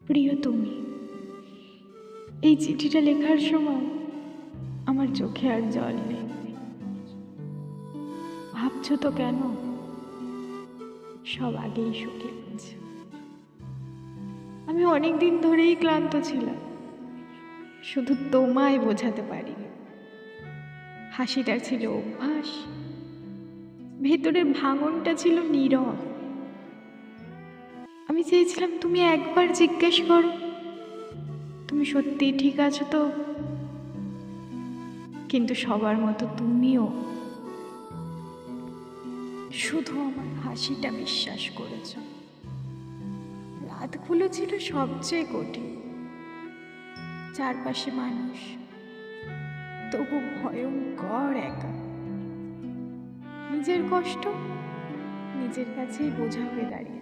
প্রিয় তুমি, এই চিঠিটা লেখার সময় আমার চোখে আর জল নেই। ভাবছো তো কেন? সব আগেই শুকিয়ে গেছে। আমি অনেক দিন ধরেই ক্লান্ত ছিলাম, শুধু তোমায় বোঝাতে পারিনি। হাসিটা ছিল অভ্যাস, ভেতরের ভাঙনটা ছিল নীরব। আমি চেয়েছিলাম তুমি একবার জিজ্ঞেস করো, তুমি সত্যিই ঠিক আছো তো? কিন্তু সবার মতো তুমিও শুধু আমার হাসিটা বিশ্বাস করেছ। রাতগুলো ছিল সবচেয়ে কঠিন, চারপাশে মানুষ, তবু ভয়ঙ্কর একা। নিজের কষ্ট নিজের কাছেই বোঝা হয়ে দাঁড়িয়েছে।